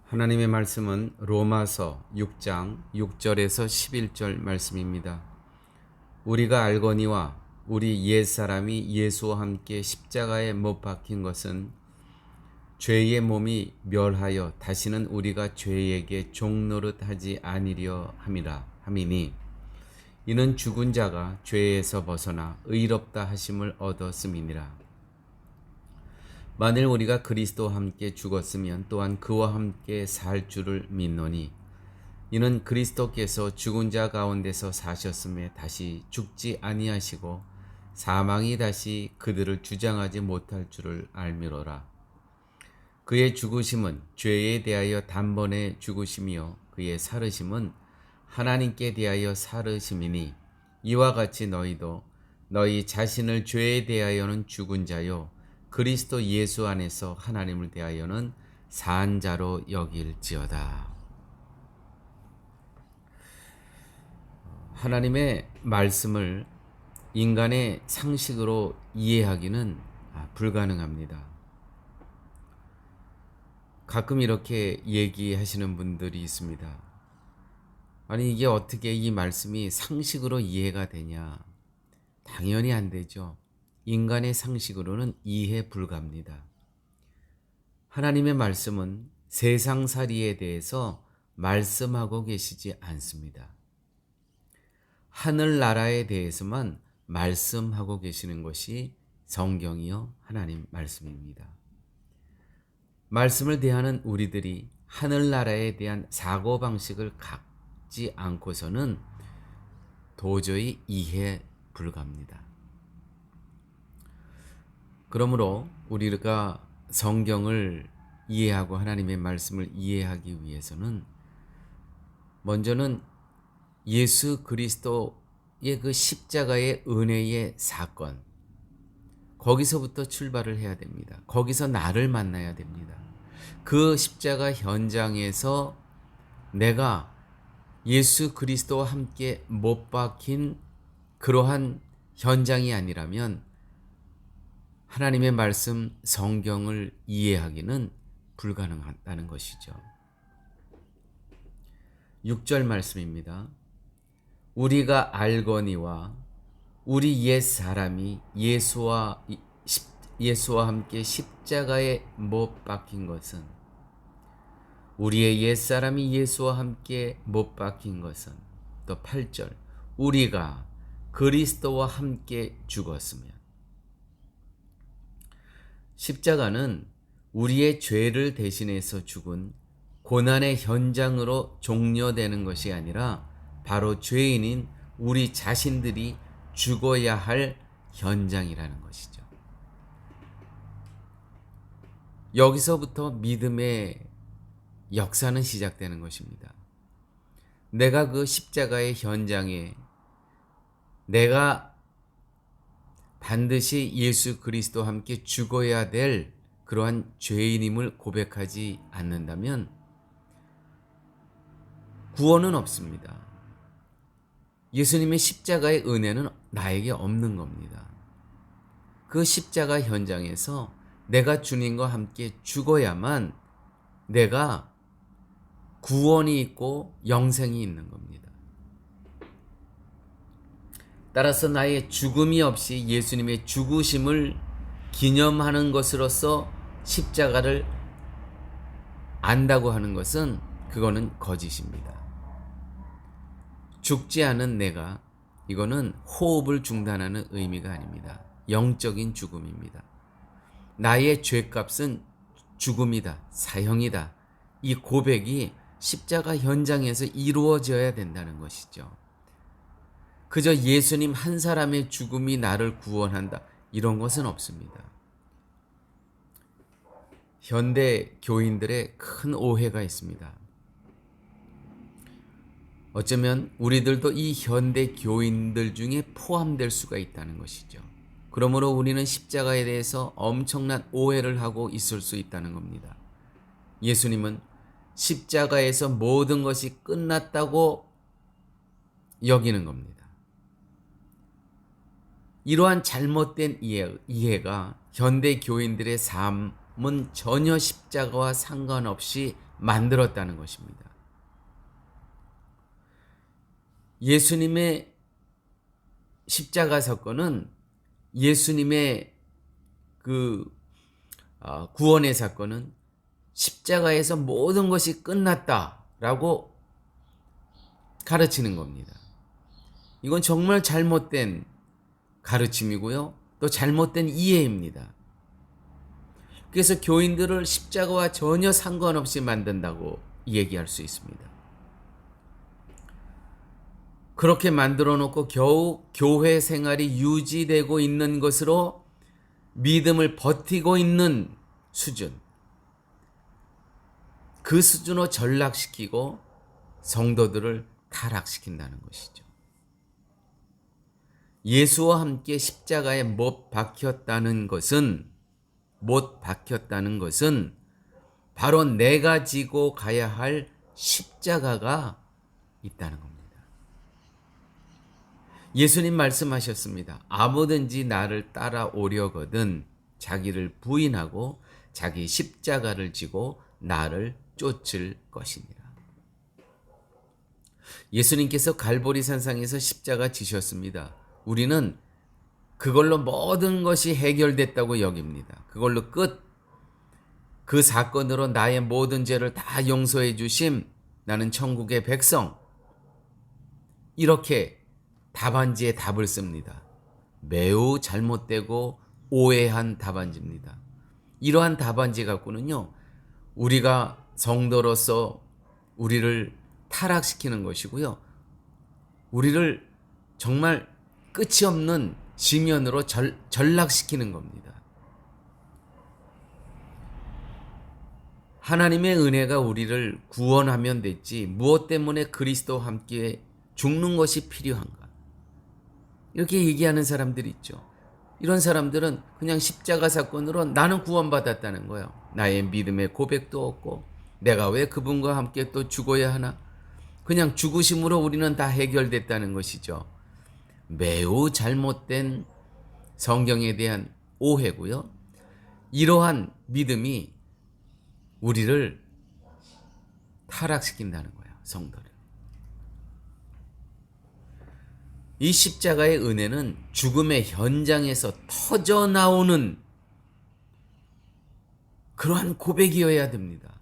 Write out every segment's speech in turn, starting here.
하나님의 말씀은 로마서 6장 6절에서 11절 말씀입니다. 우리가 알거니와 우리 옛사람이 예수와 함께 십자가에 못 박힌 것은 죄의 몸이 멸하여 다시는 우리가 죄에게 종노릇하지 아니려 함이니 이는 죽은 자가 죄에서 벗어나 의롭다 하심을 얻었음이니라. 만일 우리가 그리스도와 함께 죽었으면 또한 그와 함께 살 줄을 믿노니 이는 그리스도께서 죽은 자 가운데서 사셨음에 다시 죽지 아니하시고 사망이 다시 그들을 주장하지 못할 줄을 알미로라. 그의 죽으심은 죄에 대하여 단번에 죽으심이요 그의 살으심은 하나님께 대하여 살으심이니 이와 같이 너희도 너희 자신을 죄에 대하여는 죽은 자요 그리스도 예수 안에서 하나님을 대하여는 산 자로 여길지어다. 하나님의 말씀을 인간의 상식으로 이해하기는 불가능합니다. 가끔 이렇게 얘기하시는 분들이 있습니다. 아니, 이게 어떻게 이 말씀이 상식으로 이해가 되냐? 당연히 안 되죠. 인간의 상식으로는 이해 불가합니다. 하나님의 말씀은 세상살이에 대해서 말씀하고 계시지 않습니다. 하늘나라에 대해서만 말씀하고 계시는 것이 성경이요 하나님 말씀입니다. 말씀을 대하는 우리들이 하늘나라에 대한 사고방식을 갖지 않고서는 도저히 이해 불가합니다. 그러므로 우리가 성경을 이해하고 하나님의 말씀을 이해하기 위해서는 먼저는 예수 그리스도의 그 십자가의 은혜의 사건, 거기서부터 출발을 해야 됩니다. 거기서 나를 만나야 됩니다. 그 십자가 현장에서 내가 예수 그리스도와 함께 못 박힌 그러한 현장이 아니라면 하나님의 말씀 성경을 이해하기는 불가능하다는 것이죠. 6절 말씀입니다. 우리가 알거니와 우리 옛 사람이 예수와 함께 십자가에 못 박힌 것은 우리의 옛 사람이 예수와 함께 못 박힌 것은 또 8절 우리가 그리스도와 함께 죽었으면 십자가는 우리의 죄를 대신해서 죽은 고난의 현장으로 종료되는 것이 아니라 바로 죄인인 우리 자신들이 죽어야 할 현장이라는 것이죠. 여기서부터 믿음의 역사는 시작되는 것입니다. 내가 그 십자가의 현장에 내가 반드시 예수 그리스도와 함께 죽어야 될 그러한 죄인임을 고백하지 않는다면 구원은 없습니다. 예수님의 십자가의 은혜는 나에게 없는 겁니다. 그 십자가 현장에서 내가 주님과 함께 죽어야만 내가 구원이 있고 영생이 있는 겁니다. 따라서 나의 죽음이 없이 예수님의 죽으심을 기념하는 것으로서 십자가를 안다고 하는 것은 그거는 거짓입니다. 죽지 않은 내가 이거는 호흡을 중단하는 의미가 아닙니다. 영적인 죽음입니다. 나의 죄값은 죽음이다, 사형이다. 이 고백이 십자가 현장에서 이루어져야 된다는 것이죠. 그저 예수님 한 사람의 죽음이 나를 구원한다. 이런 것은 없습니다. 현대 교인들의 큰 오해가 있습니다. 어쩌면 우리들도 이 현대 교인들 중에 포함될 수가 있다는 것이죠. 그러므로 우리는 십자가에 대해서 엄청난 오해를 하고 있을 수 있다는 겁니다. 예수님은 십자가에서 모든 것이 끝났다고 여기는 겁니다. 이러한 잘못된 이해가 현대 교인들의 삶은 전혀 십자가와 상관없이 만들었다는 것입니다. 예수님의 십자가 사건은 예수님의 구원의 사건은 십자가에서 모든 것이 끝났다라고 가르치는 겁니다. 이건 정말 잘못된 가르침이고요. 또 잘못된 이해입니다. 그래서 교인들을 십자가와 전혀 상관없이 만든다고 얘기할 수 있습니다. 그렇게 만들어 놓고 겨우 교회 생활이 유지되고 있는 것으로 믿음을 버티고 있는 수준, 그 수준으로 전락시키고 성도들을 타락시킨다는 것이죠. 예수와 함께 십자가에 못 박혔다는 것은 바로 내가 지고 가야 할 십자가가 있다는 겁니다. 예수님 말씀하셨습니다. 아무든지 나를 따라오려거든 자기를 부인하고 자기 십자가를 지고 나를 쫓을 것이니라. 예수님께서 갈보리 산상에서 십자가 지셨습니다. 우리는 그걸로 모든 것이 해결됐다고 여깁니다. 그걸로 끝. 그 사건으로 나의 모든 죄를 다 용서해 주심, 나는 천국의 백성. 이렇게 답안지에 답을 씁니다. 매우 잘못되고 오해한 답안지입니다. 이러한 답안지 갖고는요, 우리가 성도로서 우리를 타락시키는 것이고요, 우리를 정말 끝이 없는 지면으로 전락시키는 겁니다. 하나님의 은혜가 우리를 구원하면 됐지 무엇 때문에 그리스도와 함께 죽는 것이 필요한가? 이렇게 얘기하는 사람들이 있죠. 이런 사람들은 그냥 십자가 사건으로 나는 구원받았다는 거예요. 나의 믿음의 고백도 없고 내가 왜 그분과 함께 또 죽어야 하나? 그냥 죽으심으로 우리는 다 해결됐다는 것이죠. 매우 잘못된 성경에 대한 오해고요. 이러한 믿음이 우리를 타락시킨다는 거예요. 성도를. 이 십자가의 은혜는 죽음의 현장에서 터져나오는 그러한 고백이어야 됩니다.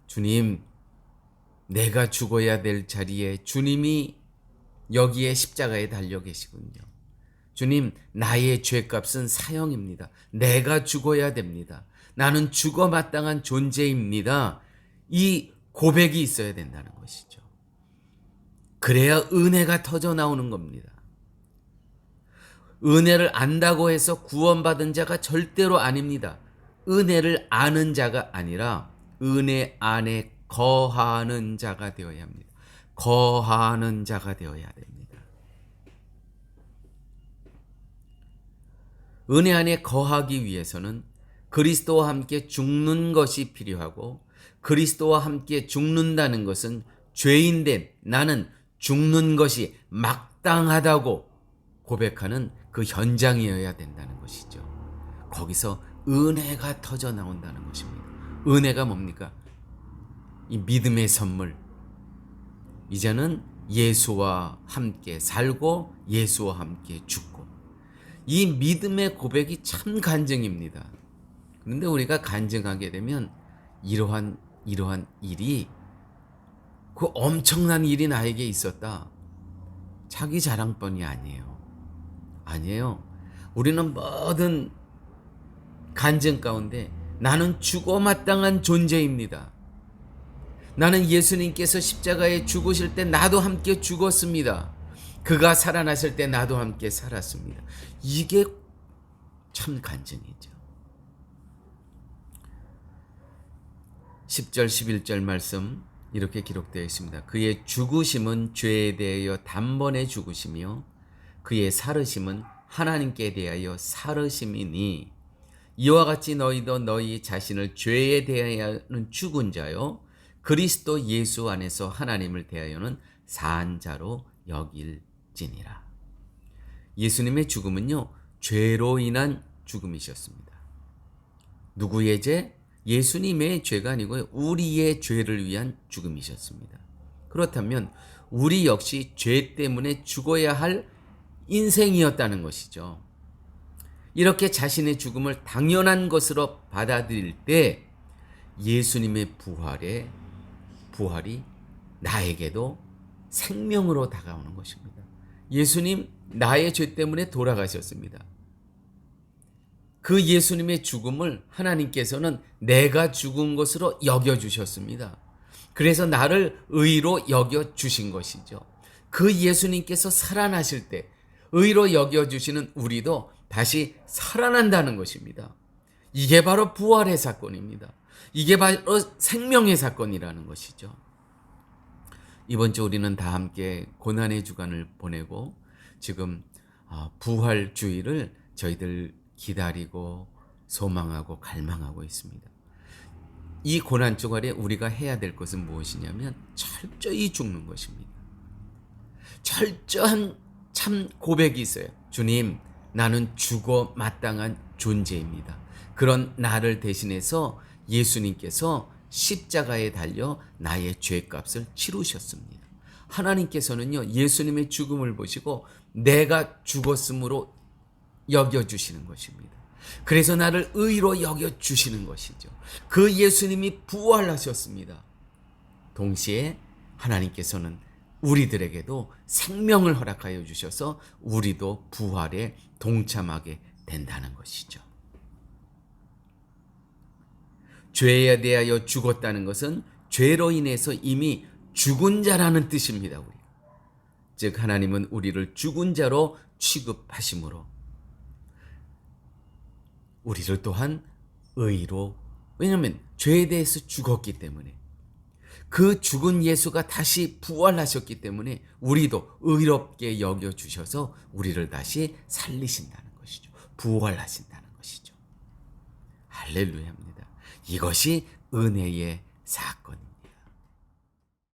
주님, 내가 죽어야 될 자리에 주님이 여기에 십자가에 달려 계시군요. 주님, 나의 죄값은 사형입니다. 내가 죽어야 됩니다. 나는 죽어 마땅한 존재입니다. 이 고백이 있어야 된다는 것이죠. 그래야 은혜가 터져 나오는 겁니다. 은혜를 안다고 해서 구원받은 자가 절대로 아닙니다. 은혜를 아는 자가 아니라 은혜 안에 거하는 자가 되어야 합니다. 거하는 자가 되어야 됩니다. 은혜 안에 거하기 위해서는 그리스도와 함께 죽는 것이 필요하고, 그리스도와 함께 죽는다는 것은 죄인된 나는 죽는 것이 마땅하다고 고백하는 그 현장이어야 된다는 것이죠. 거기서 은혜가 터져 나온다는 것입니다. 은혜가 뭡니까? 이 믿음의 선물. 이제는 예수와 함께 살고 예수와 함께 죽고, 이 믿음의 고백이 참 간증입니다. 그런데 우리가 간증하게 되면 이러한 일이, 그 엄청난 일이 나에게 있었다, 자기 자랑뿐이 아니에요. 우리는 모든 간증 가운데 나는 죽어 마땅한 존재입니다. 나는 예수님께서 십자가에 죽으실 때 나도 함께 죽었습니다. 그가 살아났을 때 나도 함께 살았습니다. 이게 참 간증이죠. 10절 11절 말씀 이렇게 기록되어 있습니다. 그의 죽으심은 죄에 대하여 단번에 죽으시며 그의 살으심은 하나님께 대하여 살으심이니, 이와 같이 너희도 너희 자신을 죄에 대하여는 죽은 자요 그리스도 예수 안에서 하나님을 대하여는 산 자로 여길지니라. 예수님의 죽음은요, 죄로 인한 죽음이셨습니다. 누구의 죄? 예수님의 죄가 아니고요. 우리의 죄를 위한 죽음이셨습니다. 그렇다면 우리 역시 죄 때문에 죽어야 할 인생이었다는 것이죠. 이렇게 자신의 죽음을 당연한 것으로 받아들일 때 예수님의 부활이 나에게도 생명으로 다가오는 것입니다. 예수님 나의 죄 때문에 돌아가셨습니다. 그 예수님의 죽음을 하나님께서는 내가 죽은 것으로 여겨주셨습니다. 그래서 나를 의로 여겨주신 것이죠. 그 예수님께서 살아나실 때 의로 여겨주시는 우리도 다시 살아난다는 것입니다. 이게 바로 부활의 사건입니다. 이게 바로 생명의 사건이라는 것이죠. 이번 주 우리는 다 함께 고난의 주간을 보내고 지금 부활 주일을 저희들 기다리고 소망하고 갈망하고 있습니다. 이 고난 주간에 우리가 해야 될 것은 무엇이냐면 철저히 죽는 것입니다. 철저한 참 고백이 있어요. 주님, 나는 죽어 마땅한 존재입니다. 그런 나를 대신해서 예수님께서 십자가에 달려 나의 죄값을 치르셨습니다. 하나님께서는요, 예수님의 죽음을 보시고 내가 죽었으므로 여겨주시는 것입니다. 그래서 나를 의로 여겨주시는 것이죠. 그 예수님이 부활하셨습니다. 동시에 하나님께서는 우리들에게도 생명을 허락하여 주셔서 우리도 부활에 동참하게 된다는 것이죠. 죄에 대하여 죽었다는 것은 죄로 인해서 이미 죽은 자라는 뜻입니다. 즉 하나님은 우리를 죽은 자로 취급하심으로 우리를 또한 의로, 왜냐하면 죄에 대해서 죽었기 때문에 그 죽은 예수가 다시 부활하셨기 때문에 우리도 의롭게 여겨주셔서 우리를 다시 살리신다는 것이죠. 부활하신다는 것이죠. 할렐루야입니다. 이것이 은혜의 사건입니다.